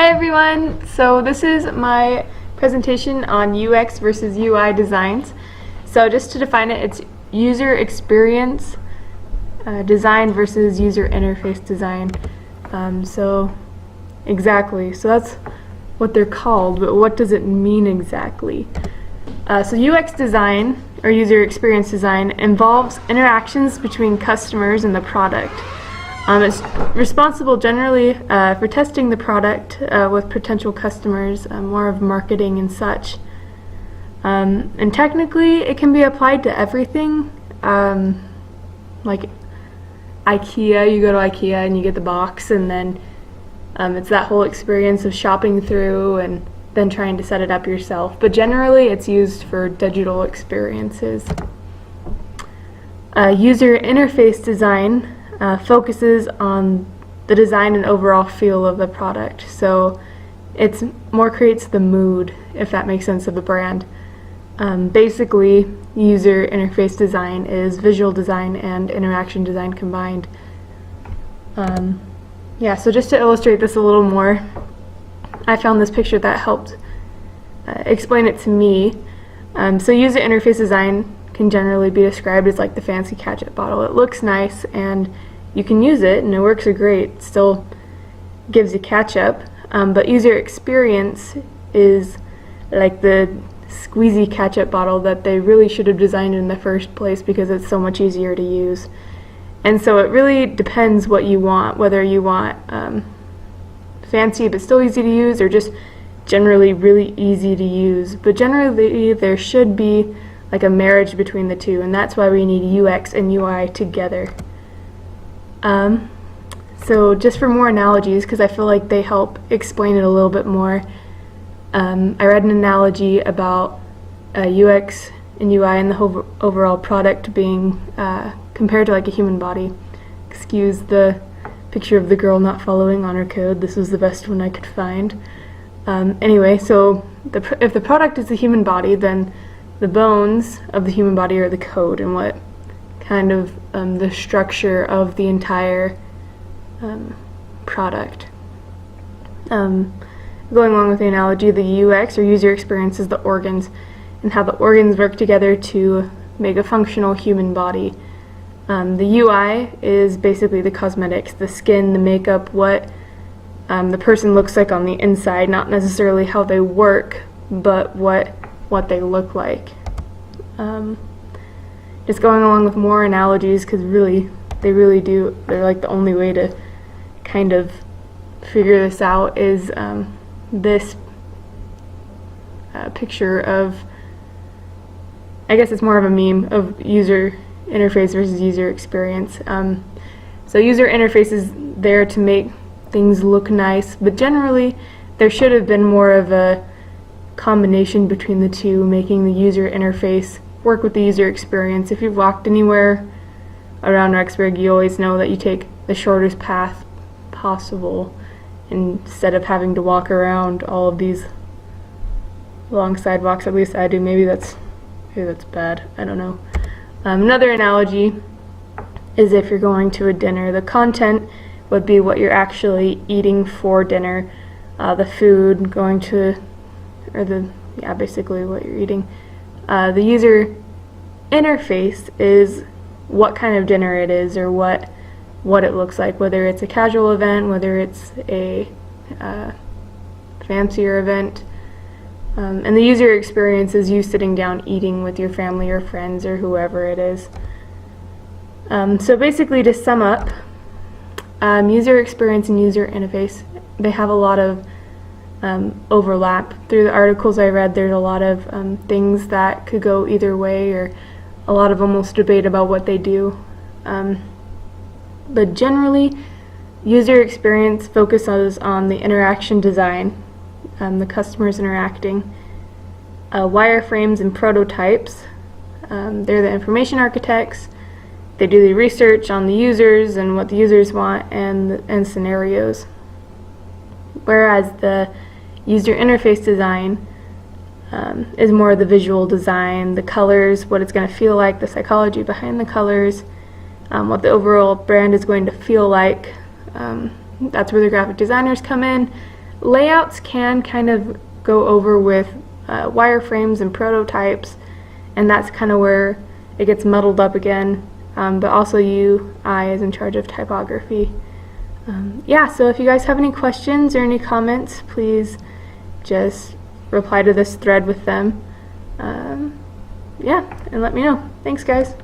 Hey everyone! So this is my presentation on UX versus UI designs. So just to define it, it's user experience design versus user interface design. So that's what they're called, but what does it mean exactly? So UX design, or user experience design, involves interactions between customers and the product. It's responsible generally for testing the product with potential customers, more of marketing and such. And technically it can be applied to everything, like IKEA. You go to IKEA and you get the box, and then it's that whole experience of shopping through and then trying to set it up yourself. But generally it's used for digital experiences. User interface design focuses on the design and overall feel of the product. So it's more creates the mood, if that makes sense, of the brand. Basically, user interface design is visual design and interaction design combined. So just to illustrate this a little more, I found this picture that helped explain it to me. So user interface design can generally be described as like the fancy ketchup bottle. It looks nice and you can use it and it works great. It still gives you ketchup, but user experience is like the squeezy ketchup bottle that they really should have designed in the first place because it's so much easier to use. And so it really depends what you want, whether you want fancy but still easy to use, or just generally really easy to use. But generally there should be like a marriage between the two, and that's why we need UX and UI together. So just for more analogies, because I feel like they help explain it a little bit more, I read an analogy about UX and UI and the overall product being compared to like a human body. Excuse the picture of the girl not following honor code. This was the best one I could find. Anyway, so if the product is the human body, then the bones of the human body are the code and what kind of the structure of the entire product. Going along with the analogy, the UX or user experience is the organs and how the organs work together to make a functional human body. The UI is basically the cosmetics, the skin, the makeup, what the person looks like on the inside, not necessarily how they work, but what they look like. Just going along with more analogies, because they're like the only way to kind of figure this out, is this picture of, I guess it's more of a meme, of user interface versus user experience. So user interface is there to make things look nice, but generally there should have been more of a combination between the two, making the user interface work with the user experience. If you've walked anywhere around Rexburg, you always know that you take the shortest path possible instead of having to walk around all of these long sidewalks. At least I do. Maybe that's bad. I don't know. Another analogy is if you're going to a dinner, the content would be what you're actually eating for dinner, the food basically what you're eating. The user interface is what kind of dinner it is, or what it looks like, whether it's a casual event, whether it's a fancier event. And the user experience is you sitting down eating with your family or friends or whoever it is. So basically, to sum up, user experience and user interface, they have a lot of overlap. Through the articles I read, there's a lot of things that could go either way, or a lot of almost debate about what they do. But generally, user experience focuses on the interaction design, the customers interacting. Wireframes and prototypes, they're the information architects. They do the research on the users and what the users want and scenarios. Whereas the user interface design is more the visual design, the colors, what it's going to feel like, the psychology behind the colors, what the overall brand is going to feel like. That's where the graphic designers come in. layouts can kind of go over with wireframes and prototypes, and that's kind of where it gets muddled up again. But also UI is in charge of typography. Yeah, so if you guys have any questions or any comments, please just reply to this thread with them. Yeah, and let me know. Thanks, guys.